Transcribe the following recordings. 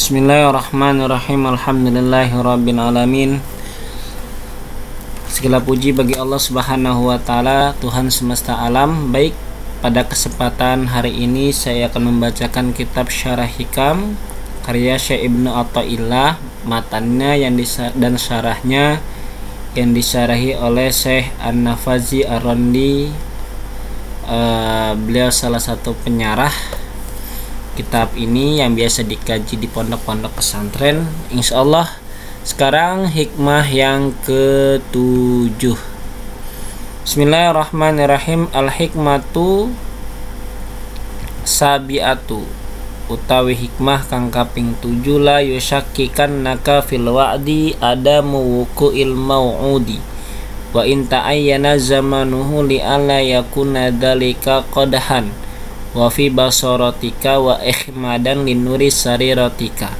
Bismillahirrahmanirrahim. Alhamdulillahirabbil alamin. Segala puji bagi Allah Subhanahu wa taala, Tuhan semesta alam. Baik, pada kesempatan hari ini saya akan membacakan kitab Syarah Hikam karya Syekh Ibnu Athaillah, matannya dan syarahnya yang disyarahi oleh Syekh An-Nafazi Ar-Randi. Beliau salah satu penyarah kitab ini yang biasa dikaji di pondok-pondok pesantren. Insyaallah sekarang hikmah yang ke-7. Bismillahirrahmanirrahim. Al-hikmatu sabiatu, utawi hikmah kang kaping 7, la yusakkikan naka fil wa'di adamu wuqu'il mau'udi wa in ta'ayyana zamanuhu li alla yakuna dzalika qadhan wa fi basaratika wa ikhmadan linuri sariratika.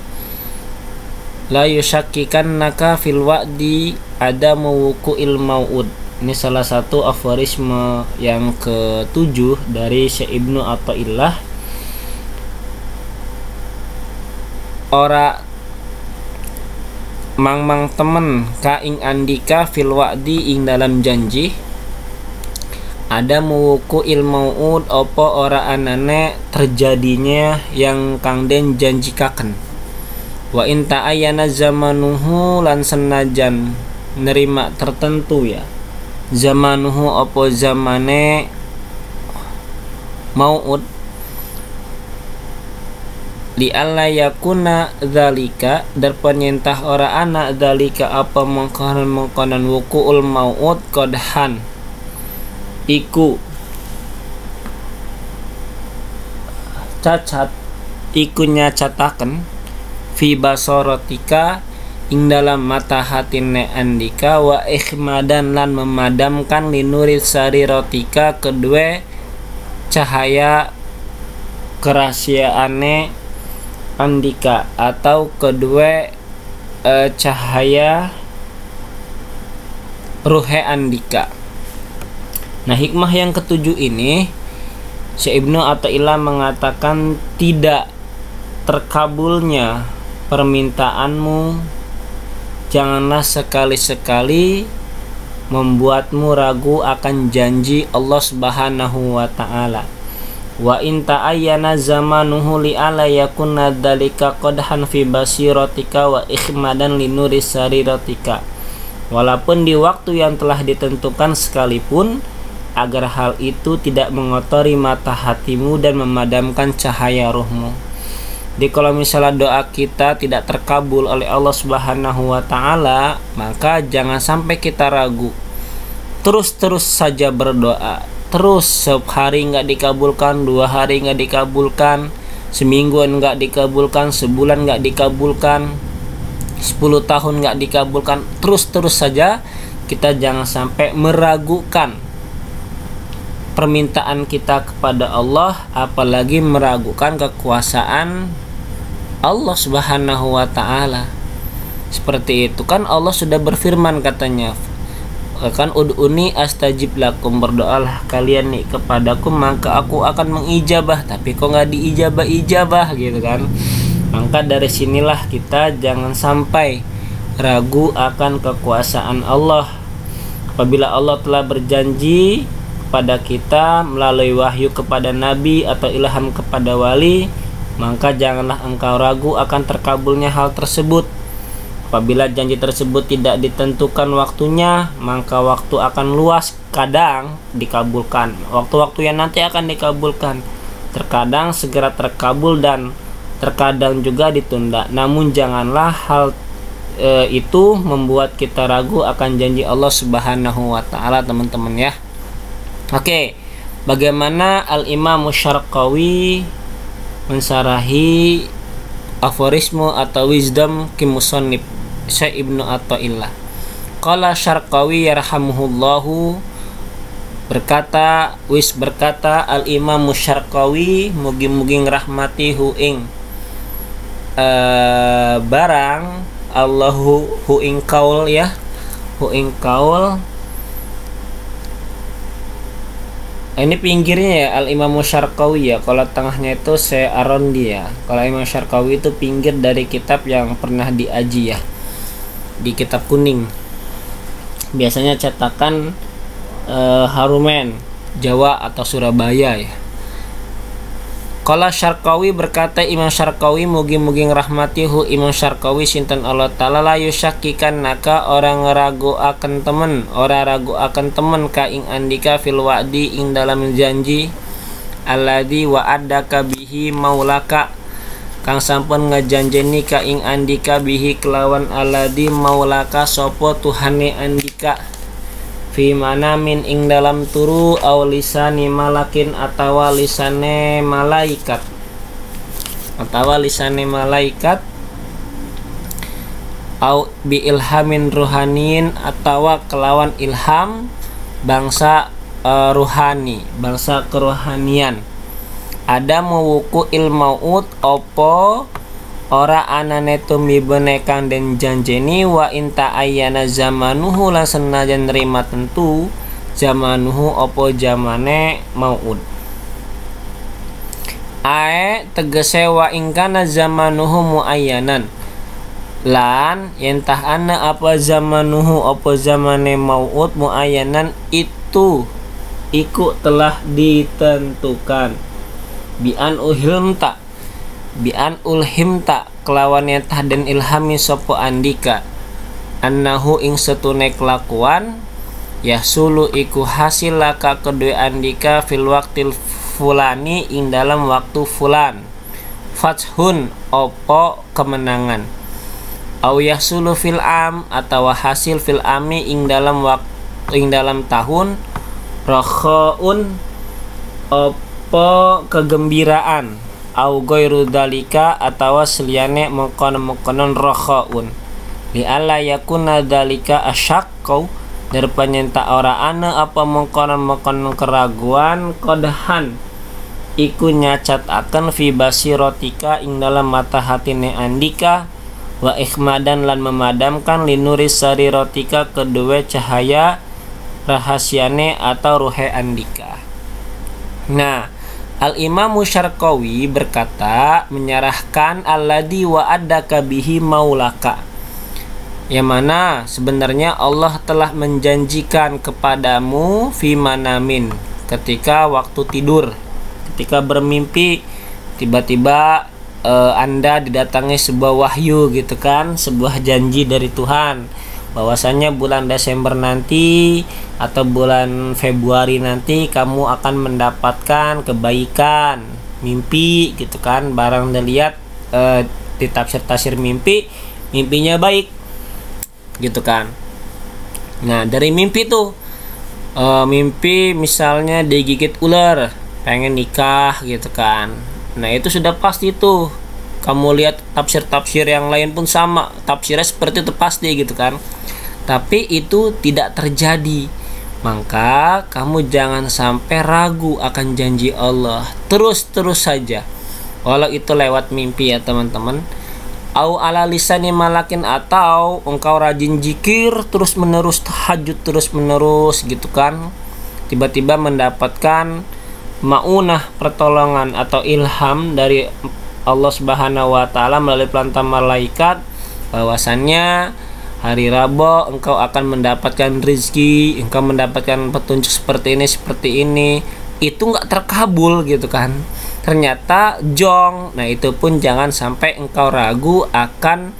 La yusakkikan naka fil wa'di adamu wuqu'il mau'ud. Ini salah satu aforisme yang ke-7 dari Syekh Ibnu Athaillah. Ora mang temen ka ing andika fil wa'di ing dalam janji ada muwuku ilmau'ud opo ora anane terjadinya yang kang den janjikaken. Wa in ta'ayyana zamanuhu lan senajan nerima tertentu ya zamanuhu opo zamane mau'ud li alla yakuna dzalika darpanyentah ora ana dzalika apa mengkonan wukuul mau'ud qadhan iku cacat iku nyacataken fi basaratika ing dalam mata hatine andika wa ikhmadan lan memadamkan linuri sariratika kedua cahaya kerahasiaane andika atau kedua cahaya ruhe andika. Nah, hikmah yang ke-7 ini Syekh Ibnu Athaillah mengatakan tidak terkabulnya permintaanmu janganlah sekali-sekali membuatmu ragu akan janji Allah Subhanahu wa taala. Wa in ta'ayyana zamanuhu li ala yakuna dzalika qadhan fi basiratika wa ikhmadan linuri sariratika. Walaupun di waktu yang telah ditentukan sekalipun, agar hal itu tidak mengotori mata hatimu dan memadamkan cahaya ruhmu. Jadi kalau misalnya doa kita tidak terkabul oleh Allah Subhanahu wa taala, maka jangan sampai kita ragu. Terus saja berdoa. Terus sehari nggak dikabulkan, 2 hari nggak dikabulkan, semingguan nggak dikabulkan, sebulan nggak dikabulkan, 10 tahun nggak dikabulkan. Terus saja kita jangan sampai meragukan permintaan kita kepada Allah, apalagi meragukan kekuasaan Allah Subhanahu wa taala. Seperti itu kan Allah sudah berfirman, katanya kan ud'uni astajib lakum, berdoalah kalian nih kepadaku maka aku akan mengijabah. Tapi kok nggak diijabah gitu kan. Maka dari sinilah kita jangan sampai ragu akan kekuasaan Allah. Apabila Allah telah berjanji pada kita melalui wahyu kepada nabi atau ilham kepada wali, maka janganlah engkau ragu akan terkabulnya hal tersebut. Apabila janji tersebut tidak ditentukan waktunya, maka waktu akan luas, kadang dikabulkan, waktu-waktu yang nanti akan dikabulkan, terkadang segera terkabul dan terkadang juga ditunda. Namun janganlah hal itu membuat kita ragu akan janji Allah Subhanahu wa taala, teman-teman ya. Oke, bagaimana Al-Imam Syarqawi mensarahi aforisme atau wisdom kimusannif Syekh Ibnu Athaillah. Qala Syarqawi yarhamuhullahu, berkata Al-Imam Syarqawi, mugi-mugi ngrahmati hu ing barang Allahu hu ing kaul ya, hu ing kaul Ini pinggirnya ya Al-Imam Syarqawi ya. Kalau tengahnya itu Sya'rondi ya. Kalau Imam Syarqawi itu pinggir dari kitab yang pernah diaji ya, di kitab kuning. Biasanya cetakan Harumen Jawa atau Surabaya ya. Qala Syarqawi, berkata Imam Syarqawi, mugi-mugi ngrahmatihu Imam Syarqawi sinten Allah taala, la yusakkikan naka orang ragu akan temen, ora ragu akan temen ka ing andika fil wa'di ing dalam janji alladzi wa'adaka bihi maulaka kang sampun ngajanjeni ka ing andika bihi kelawan alladzi maulaka sapa tuhane andika, fi manamin ing dalam turu, aw lisani malakin atawa lisane malaikat, aw bi ilhamin ruhaniin atawa kelawan ilham bangsa ruhani, bangsa kerohanian. Ada mewuku ilmaut opo ora anane tumibene kang den janjeni, wa inta ayyana zamanuhu lan senajan nerima tentu zamanuhu opo zamane mau'ud. Ae tegese wa ingkana zamanuhu muayyanan, lan yentah ana apa zamanuhu opo zamane mau'ud muayyanan itu iku telah ditentukan, bi an ulhimta kelawan yentah den ilhami sopo andika, annahu ing setune kelakuan yahsulu iku hasil laka kedue andika fil waktil fulani ing dalam waktu fulan, fathun opo kemenangan, au yahsulu fil am atawa hasil fil ami ing dalam tahun, rakhaun opo kegembiraan, au ghairu dalika atawa seliyane mengkonon rakhaun, li alla yakuna dalika asyaqqau darpanyenta ora ana apa mengkonon keraguan, kodahan iku nyacat akan fi basirotika ing dalam mata hatine andika, wa ikhmadan lan memadamkan linuris sarirotika kedua cahaya rahasiane atau ruhe andika. Nah, Al-Imam Syarqawi berkata, menyerahkan alladzi wa'adaka bihi maulaka, yang mana sebenarnya Allah telah menjanjikan kepadamu fi manamin, ketika waktu tidur, ketika bermimpi tiba-tiba Anda didatangi sebuah wahyu gitu kan, sebuah janji dari Tuhan bahwasanya bulan Desember nanti atau bulan Februari nanti kamu akan mendapatkan kebaikan, mimpi gitu kan, barang dilihat di tafsir mimpinya baik gitu kan. Nah dari mimpi tuh mimpi misalnya digigit ular, pengen nikah gitu kan, nah itu sudah pasti tuh. Kamu lihat tafsir yang lain pun sama, tafsirnya seperti itu pasti gitu kan. Tapi itu tidak terjadi, maka kamu jangan sampai ragu akan janji Allah. Terus saja, walau itu lewat mimpi ya teman-teman. Au ala lisani malakin, atau engkau rajin zikir terus menerus, tahajud terus menerus gitu kan, tiba-tiba mendapatkan maunah, pertolongan atau ilham dari Allah Subhanahu wa taala melalui pelantang malaikat bahwasannya hari Rabu engkau akan mendapatkan rezeki, engkau mendapatkan petunjuk seperti ini, itu nggak terkabul gitu kan, ternyata jong. Nah itu pun jangan sampai engkau ragu akan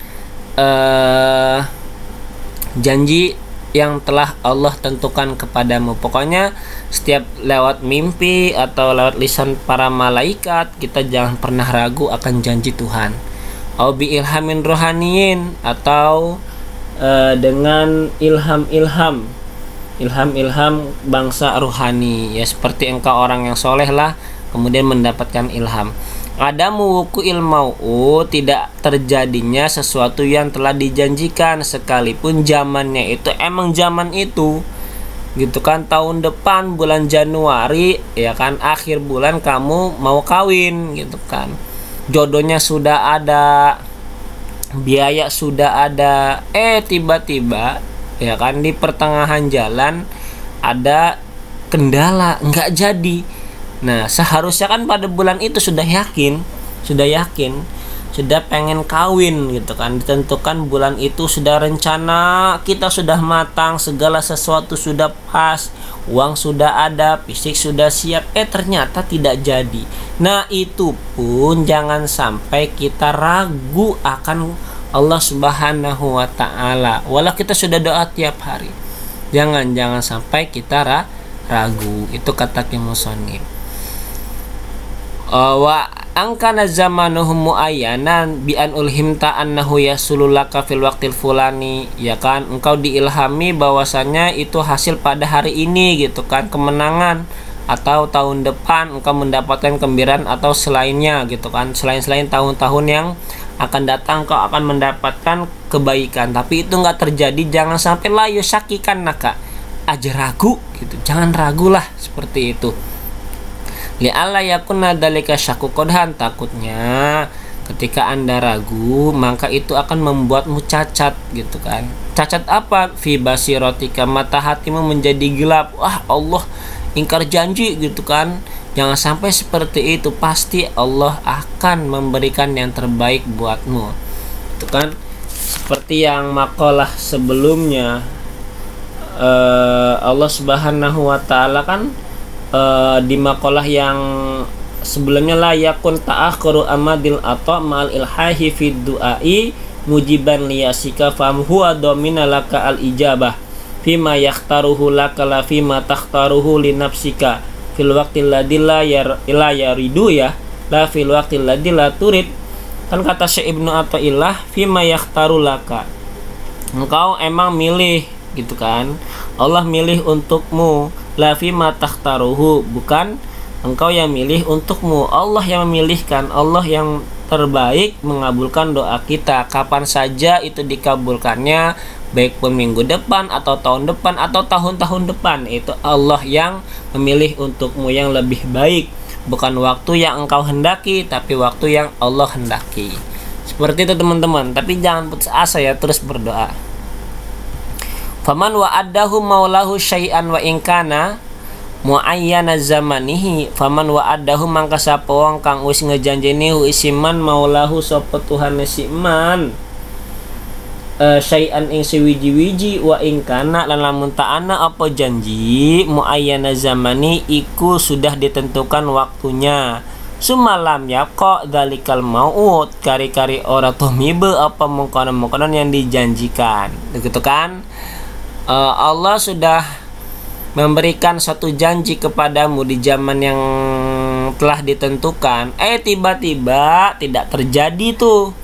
janji yang telah Allah tentukan kepadamu. Pokoknya setiap lewat mimpi atau lewat lisan para malaikat, kita jangan pernah ragu akan janji Tuhan. Au bi ilhamin rohaniin, atau dengan ilham bangsa rohani ya, seperti engkau orang yang soleh lah kemudian mendapatkan ilham. Ada muwuku ilmau, tidak terjadinya sesuatu yang telah dijanjikan sekalipun zamannya itu emang zaman itu gitu kan, tahun depan bulan Januari ya kan, akhir bulan kamu mau kawin gitu kan, jodohnya sudah ada, biaya sudah ada, tiba-tiba ya kan di pertengahan jalan ada kendala, nggak jadi. Nah, seharusnya kan pada bulan itu sudah yakin, sudah pengen kawin gitu kan, ditentukan bulan itu, sudah rencana kita sudah matang, segala sesuatu sudah pas, uang sudah ada, fisik sudah siap, ternyata tidak jadi. Nah, itu pun jangan sampai kita ragu akan Allah Subhanahu wa taala. Walau kita sudah doa tiap hari. Jangan sampai kita ragu. Itu kata Musonib. Wa angkana zamanuhum muayyanan bi an ulhimta annahu yasululaka fil waqtil fulani, ya kan, engkau diilhami bahwasannya itu hasil pada hari ini gitu kan, kemenangan, atau tahun depan engkau mendapatkan kegembiraan atau selainnya gitu kan, selain tahun-tahun yang akan datang kau akan mendapatkan kebaikan. Tapi itu nggak terjadi, jangan sampai la yusakikan naka aja ragu gitu, jangan ragulah seperti itu. Li'alla yakunna dalika syakku kodhan, takutnya ketika Anda ragu maka itu akan membuatmu cacat gitu kan. Cacat apa? Fi basirotika, mata hatimu menjadi gelap. Wah, Allah ingkar janji gitu kan. Jangan sampai seperti itu, pasti Allah akan memberikan yang terbaik buatmu. Itu kan seperti yang makalah sebelumnya, Allah Subhanahu wa taala kan di makalah yang sebelumnya, la yakun ta'akhuru amadil atau ma'al ilhahi fid du'ai mujiban liyasika fam huwa domina laka al ijabah fima yakhtaruhu laka la fima takhtaruhu li nafsika fil waqtil ladzi la yaridu, ya la fil waqtil ladzi la turid. Kan kata Syekh Ibnu Athaillah, fima yakhtaru laka, engkau emang milih gitu kan, Allah milih untukmu. La fima takhtaruhu, bukan engkau yang milih untukmu, Allah yang memilihkan, Allah yang terbaik mengabulkan doa kita kapan saja itu dikabulkannya, baik pun minggu depan atau tahun depan atau tahun-tahun depan, itu Allah yang memilih untukmu yang lebih baik, bukan waktu yang engkau hendaki tapi waktu yang Allah hendaki. Seperti itu teman-teman, tapi jangan putus asa ya, terus berdoa. Faman wa'adahu maulahu syai'an wa ingkana muayyana zamanihi, faman wa'adahu mangka sapa wong kang wis ngejanjeni hu isiman maulahu sapa Tuhan siman syai'an ing siwiji-wiji wa ingkana lan lamun ta'ana apa janji muayyana zamani iku sudah ditentukan waktunya, sumalam yaqa dalikal maut, kari-kari ora tumibe apa mengkonon-mengkonon yang dijanjikan begitu kan. Allah sudah memberikan satu janji kepadamu di zaman yang telah ditentukan, tiba-tiba tidak terjadi tuh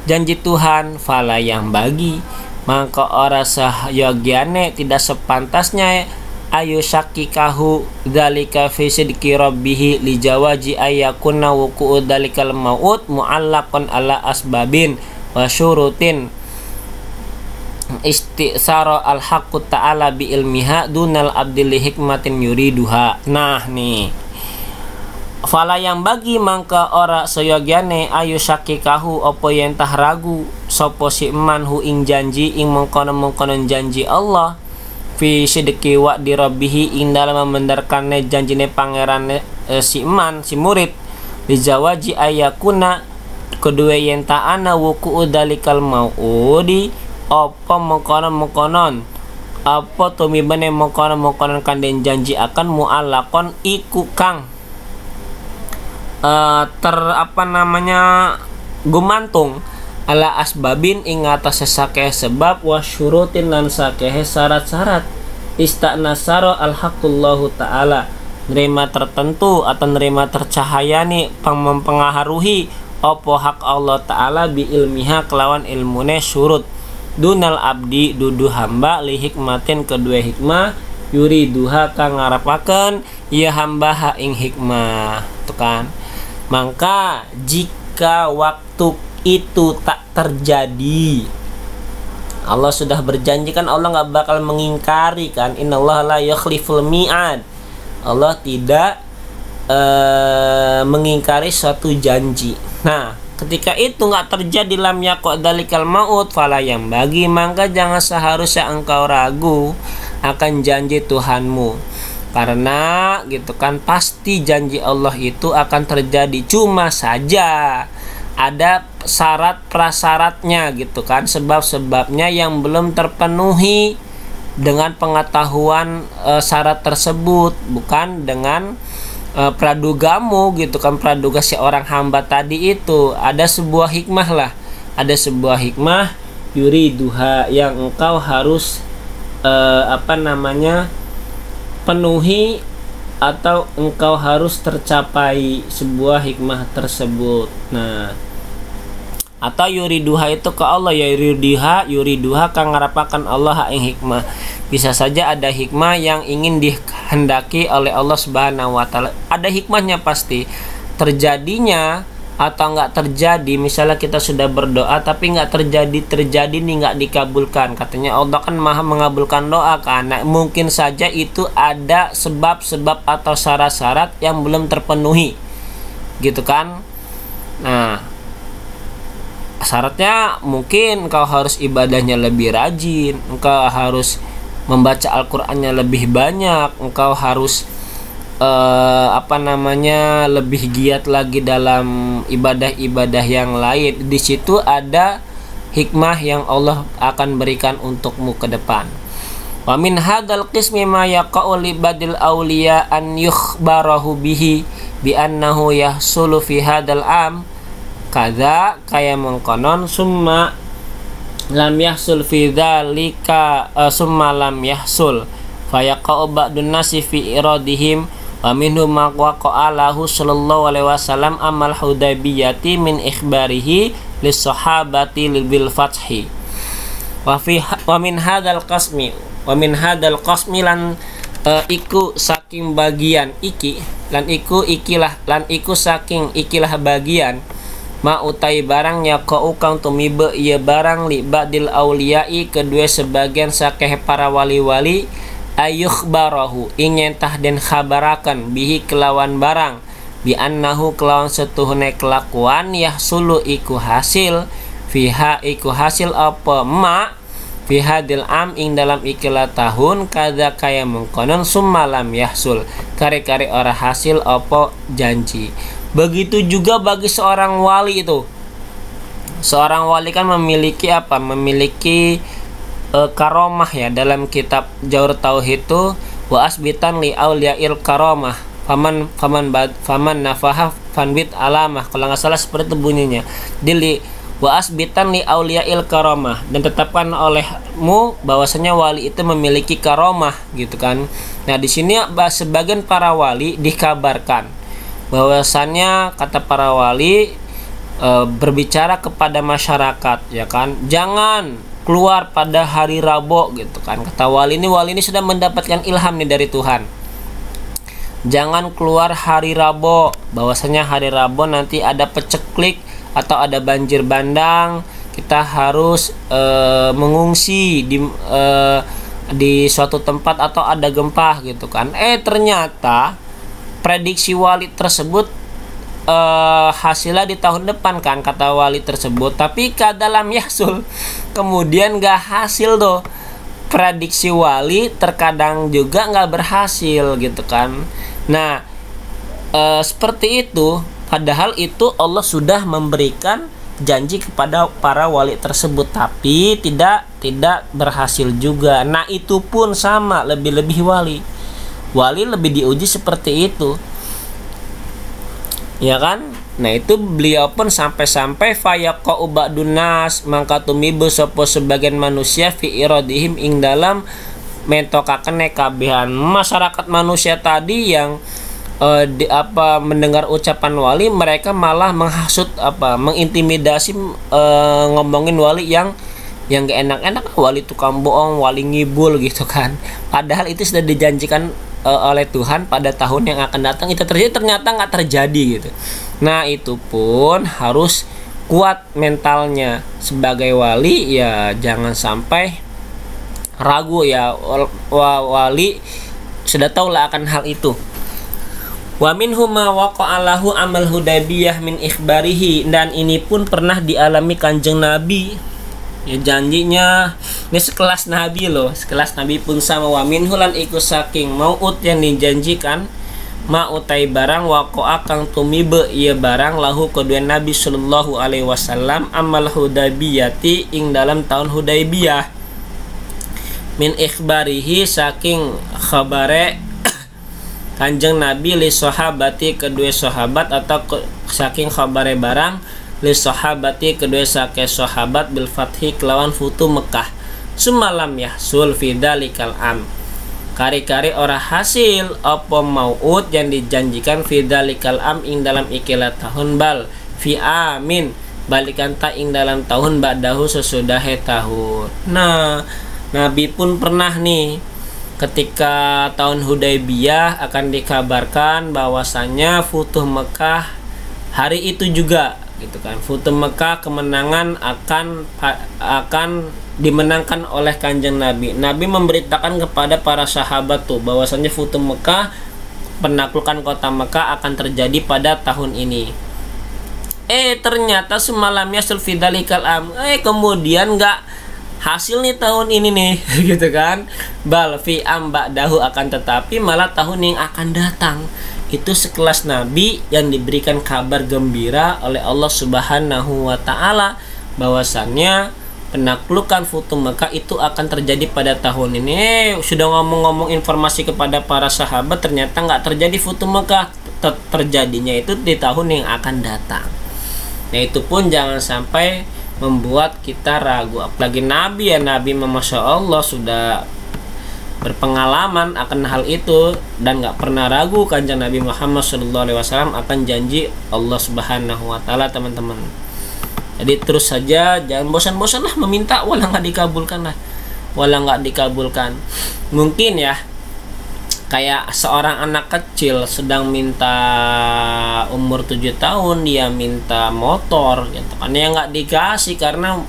janji Tuhan, fala yang bagi maka ora sahyogyane, tidak sepantasnya ayu syakikahu dzalika fi sidqi rabbih li jawaji ayakuna wuqu'u dzalikal maut mu'allaqan ala asbabin wa syurutin istisara al-haqqu ta'ala bi ilmiha dunal abdil hikmatin yuriduha. Nah nih, fala yang bagi mangka ora sayogyane ayu syakikahu apa yen tah ragu sapa si eman hu ing janji ing mengkonon-mengkonon janji Allah fi sidqi wa di rabbih ing dalam membenarkanne janjine pangerane si eman si murid dijawaji ayakuna kedua yen ta'ana wuku dalikal maudi apa mengkonon apa tumibane mengkonon kanden janji akan mu'allaqon iku kang gumantung ala asbabin ing atas sakeh sebab wasyurutin lan sakeh syarat-syarat istanasaro al-haqqullahu ta'ala, nerima tertentu atau nerima tercahayani mempengaruhi apa hak Allah ta'ala bi ilmiha kelawan ilmune syurut dunal abdi dudu hamba li hikmatin kedua hikmah yuri duha kang ngarapaken ya hamba ha ing hikmah tuh kan. Maka jika waktu itu tak terjadi, Allah sudah berjanji kan, Allah nggak bakal mengingkari kan, innallaha la yukhliful mi'ad, Allah tidak mengingkari suatu janji. Nah ketika itu nggak terjadi lam yaqa dalikal maut fala yang bagi maka jangan seharusnya engkau ragu akan janji Tuhanmu. karena gitu kan pasti janji Allah itu akan terjadi, cuma saja ada syarat prasyaratnya gitu kan, sebab-sebabnya yang belum terpenuhi dengan pengetahuan syarat tersebut, bukan dengan pradugamu gitu kan, praduga si orang hamba tadi itu. Ada sebuah hikmah lah, ada sebuah hikmah yuriduha yang engkau harus penuhi atau engkau harus tercapai sebuah hikmah tersebut. Nah, atau yuriduha itu ke Allah ya, yuriduha kang ngarapakan Allah ing hikmah. Bisa saja ada hikmah yang ingin dikehendaki oleh Allah Subhanahu wa taala. Ada hikmahnya pasti. Terjadinya atau enggak terjadi, misalnya kita sudah berdoa tapi enggak terjadi nih, enggak dikabulkan. Katanya Allah kan Maha mengabulkan doa kan. Nah, mungkin saja itu ada sebab-sebab atau syarat-syarat yang belum terpenuhi. Gitu kan? Nah, syaratnya mungkin engkau harus ibadahnya lebih rajin, engkau harus membaca Al-Qur'annya lebih banyak, engkau harus lebih giat lagi dalam ibadah-ibadah yang lain. Di situ ada hikmah yang Allah akan berikan untukmu ke depan. Wa min hadzal qismi ma yaqa'u li badil awliya an yukhbarahu bihi bi annahu yahsulu fi hadzal am kadza kaya mengkonon summa lam yahsul fi dzalika summa lam yahsul fa yaqa'u ba'dun nasi fi iradihim wa minhum ma waqa'alahu sallallahu alaihi wasallam amal hudaybiyati min ikhbarihi lis sahabati bil fathi wa min hadzal qasmi lan iku saking bagian iki lan iku saking ikilah bagian ma utai barang yaqa'u kang tumibe ieu barang li ba'dil auliyai kedua sebagian sakeh para wali-wali ayukhbarahu ingentah den khabarakan bihi kelawan barang bi annahu kelawan setuhune kelakuan yahsulu iku hasil fiha iku hasil apa ma fi hadil am ing dalam ikilah tahun kada kaya mengkonon summalam yahsul kare-kare ora hasil apa janji. Begitu juga bagi seorang wali itu. Seorang wali kan memiliki karomah ya. Dalam kitab Jawhar Tauhid itu wa asbitan li auliyail karomah faman nafaha fanbit alamah. Kalau nggak salah seperti itu bunyinya. Dili wa asbitan li auliyail karomah, dan tetapkan olehmu bahwasanya wali itu memiliki karomah gitu kan. Nah, di sini sebagian para wali dikabarkan bahwasannya kata para wali berbicara kepada masyarakat ya kan, jangan keluar pada hari Rabu gitu kan. Kata wali ini sudah mendapatkan ilham nih dari Tuhan. Jangan keluar hari Rabu, bahwasanya hari Rabu nanti ada peceklik atau ada banjir bandang, kita harus mengungsi di suatu tempat atau ada gempa gitu kan. Ternyata prediksi wali tersebut hasilnya di tahun depan kan, kata wali tersebut, tapi kadalam yahsul, kemudian gak hasil tuh prediksi wali, terkadang juga gak berhasil gitu kan. Nah, seperti itu, padahal itu Allah sudah memberikan janji kepada para wali tersebut, tapi tidak berhasil juga. Nah, itu pun sama, lebih-lebih wali lebih diuji seperti itu ya kan. Nah, itu beliau pun sampai fayaqa'u ba'dun nas mangka tumibu sapa sebagian manusia fi iradihim ing dalam mentokaken kabehan masyarakat manusia tadi yang mendengar ucapan wali, mereka malah menghasut mengintimidasi, ngomongin wali yang gak enak-enak, wali tukang bohong, wali ngibul gitu kan. Padahal itu sudah dijanjikan oleh Tuhan pada tahun yang akan datang itu terjadi, ternyata nggak terjadi gitu. Nah, itu pun harus kuat mentalnya sebagai wali ya, jangan sampai ragu ya. Wali sudah tahu lah akan hal itu. Wa minhum ma waqa'alahu amal hudaybiyah min ikhbarihi, dan ini pun pernah dialami Kanjeng Nabi Ya janjinya ini sekelas nabi loh, sekelas nabi pun sama wa minhulan iku saking mau'ud yang dijanjikan ma utai barang waqa'a kang tumibe ieu barang lahu kedua nabi sallallahu alaihi wasallam amal hudaybiyati ing dalam tahun Hudaybiyah min ikhbarihi saking khabare Kanjeng Nabi li sahabati kedua sahabat atau saking khabare barang li sahabati kedua sake sahabat bil fathi kelawan futu Mekah semalam ya sul fidzalikal am kari-kari ora hasil apa mau'ud yang dijanjikan fidzalikal am ing dalam ikilah tahun bal fi amin balikan ta ing dalam tahun ba'dahu sesudah tahun. Nah Nabi pun pernah nih ketika tahun Hudaybiyah akan dikabarkan bahwasannya Futuh Mekah hari itu juga gitu kan. Futuh Mekah kemenangan akan dimenangkan oleh Kanjeng Nabi. Nabi memberitakan kepada para sahabat tuh bahwasannya Futuh Mekah, penaklukan kota Mekah akan terjadi pada tahun ini. Ternyata semalamnya sulfidalikal am. Kemudian nggak hasil nih tahun ini nih gitu kan. Bal fi am ba'dahu akan tetapi malah tahun yang akan datang. Itu sekelas nabi yang diberikan kabar gembira oleh Allah Subhanahu wa taala bahwasannya penaklukan Futuh Mekah itu akan terjadi pada tahun ini. Sudah ngomong-ngomong informasi kepada para sahabat, ternyata nggak terjadi Futuh Mekah. Terjadinya itu di tahun yang akan datang. Nah itu pun jangan sampai membuat kita ragu. Apalagi Nabi ya, Nabi Masya Allah sudah berpengalaman akan hal itu dan nggak pernah ragu Kanjeng Nabi Muhammad SAW akan janji Allah Subhanahu wa taala, teman-teman. Jadi terus saja jangan bosan-bosan lah meminta, walau nggak dikabulkan lah, walau nggak dikabulkan. Mungkin ya kayak seorang anak kecil sedang minta umur 7 tahun dia minta motor gitu kan, ya nggak dikasih karena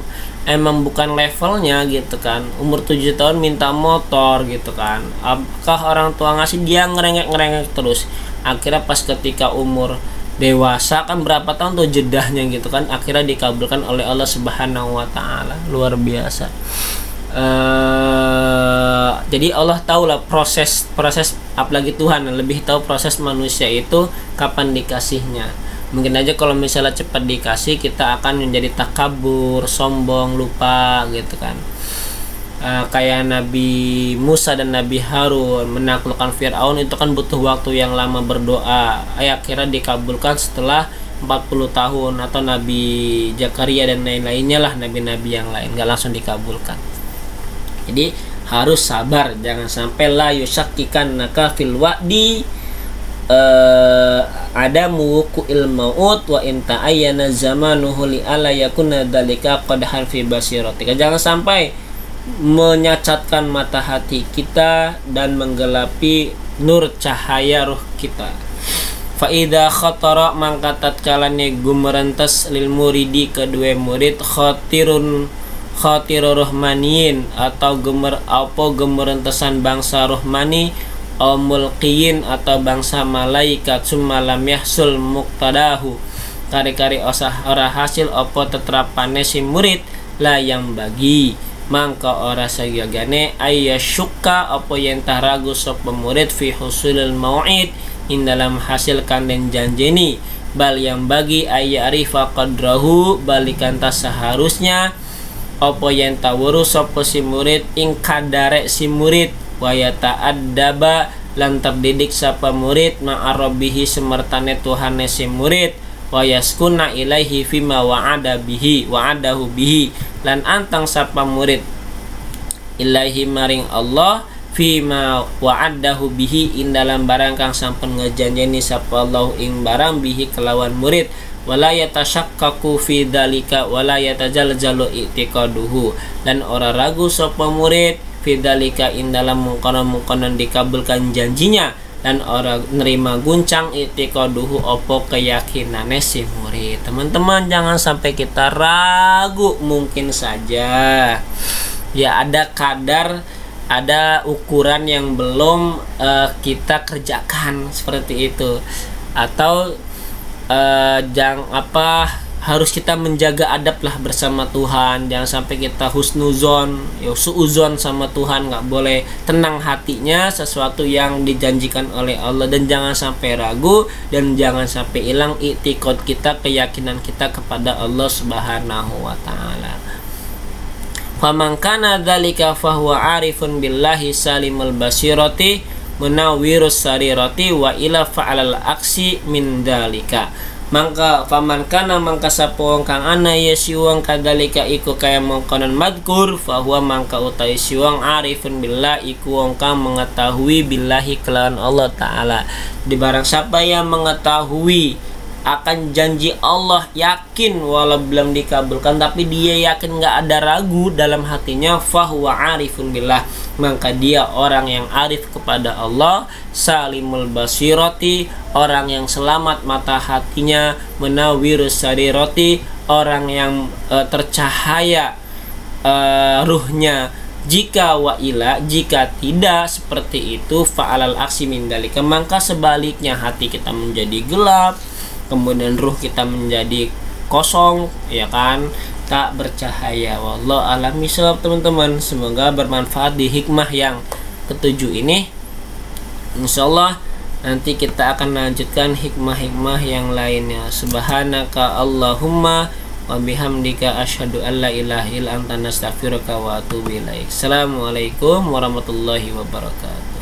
emang bukan levelnya gitu kan. Umur 7 tahun minta motor gitu kan, apakah orang tua ngasih? Dia ngerengek terus. Akhirnya pas ketika umur dewasa kan berapa tahun tuh jedahnya gitu kan, akhirnya dikabulkan oleh Allah Subhanahu wa taala. Luar biasa. Jadi Allah tahu lah proses apalagi Tuhan lebih tahu proses manusia itu kapan dikasihnya. Mungkin aja kalau misalnya cepat dikasih kita akan menjadi takabur, sombong, lupa gitu kan. Kayak Nabi Musa dan Nabi Harun menaklukkan Fir'aun itu kan butuh waktu yang lama berdoa, akhirnya dikabulkan setelah 40 tahun. Atau Nabi Zakaria dan lain-lainnya lah, nabi-nabi yang lain gak langsung dikabulkan. Jadi harus sabar, jangan sampai la yusakkikan naka fil wa'di ada muku ilmaut wa inta ayana zamanuhu li ala yakuna dalika qadhan fi basiratika. Jangan sampai menyacatkan mata hati kita dan menggelapi nur cahaya ruh kita. Fa idza khatara mangkatat kalane gumerentes lil muridi kedua murid khatirur rohmaniin atau gemerentesan bangsa rohmani au mulqiyin atau bangsa malaikat summalam yahsul muqtadahu kari-kari ora hasil apa tetrapane si murid lah yang bagi mangka ora sayagane ayyasyukka apa yen ragu sapa murid fi husulil mau'id in dalam hasil kanden janjeni bal yang bagi ayyarifa qadrahu balikan tas seharusnya apa yang tawuru sapa si murid ing kadare si murid wa yata'addaba lan terdidik sapa murid ma'arabihi semertane tuhane si murid wa yaskuna ilaihi fima wa'adahu bihi lan antang sapa murid ilaihi maring Allah fima wa'adahu bihi in dalam barang kang sampun ngejanjeni sapa Allah ing barang bihi kelawan murid wala yatashakkaku fi dzalika wala yatajaljalu i'tiqaduhu dan ora ragu sapa murid fi dzalika in dalam mungkana-mungkana dikabulkan janjinya dan ora nerima guncang i'tiqaduhu opo keyakinane si murid. Teman-teman jangan sampai kita ragu. Mungkin saja ya ada kadar, ada ukuran yang belum kita kerjakan seperti itu, atau harus kita menjaga adab lah bersama Tuhan. Jangan sampai kita husnuzon, ya suuzon sama Tuhan, nggak boleh tenang hatinya sesuatu yang dijanjikan oleh Allah, dan jangan sampai ragu dan jangan sampai hilang i'tiqad kita, keyakinan kita kepada Allah Subhanahu wa taala. Faman kana dzalika fahuwa arifun billahi salimul basirati munawwirus sarirati wa ila fa'alal aksi min dzalika. Mangka faman kana mangka sapong kang ana ya siwang kadalika iku kaya mongkonon madkur fahuwa mangka utai siwang arifun billah iku wong kang mengetahui billahi kelawan Allah taala. Di barang siapa yang mengetahui akan janji Allah, yakin walau belum dikabulkan tapi dia yakin, nggak ada ragu dalam hatinya, fahuwa arifun billah, maka dia orang yang arif kepada Allah, salimul basirati, orang yang selamat mata hatinya, menawwirus sarirati, orang yang tercahaya ruhnya. Jika jika tidak seperti itu, fa'alal aksi min dalika, maka sebaliknya hati kita menjadi gelap, kemudian ruh kita menjadi kosong, ya kan, tak bercahaya. Wallahu a'lam bishawab teman-teman. Semoga bermanfaat di hikmah yang ketujuh ini. Insyaallah nanti kita akan lanjutkan hikmah-hikmah yang lainnya. Subhanaka Allahumma wa bihamdika asyhadu an la ilaha illa anta nastaghfiruka wa atubu ilaik. Assalamualaikum warahmatullahi wabarakatuh.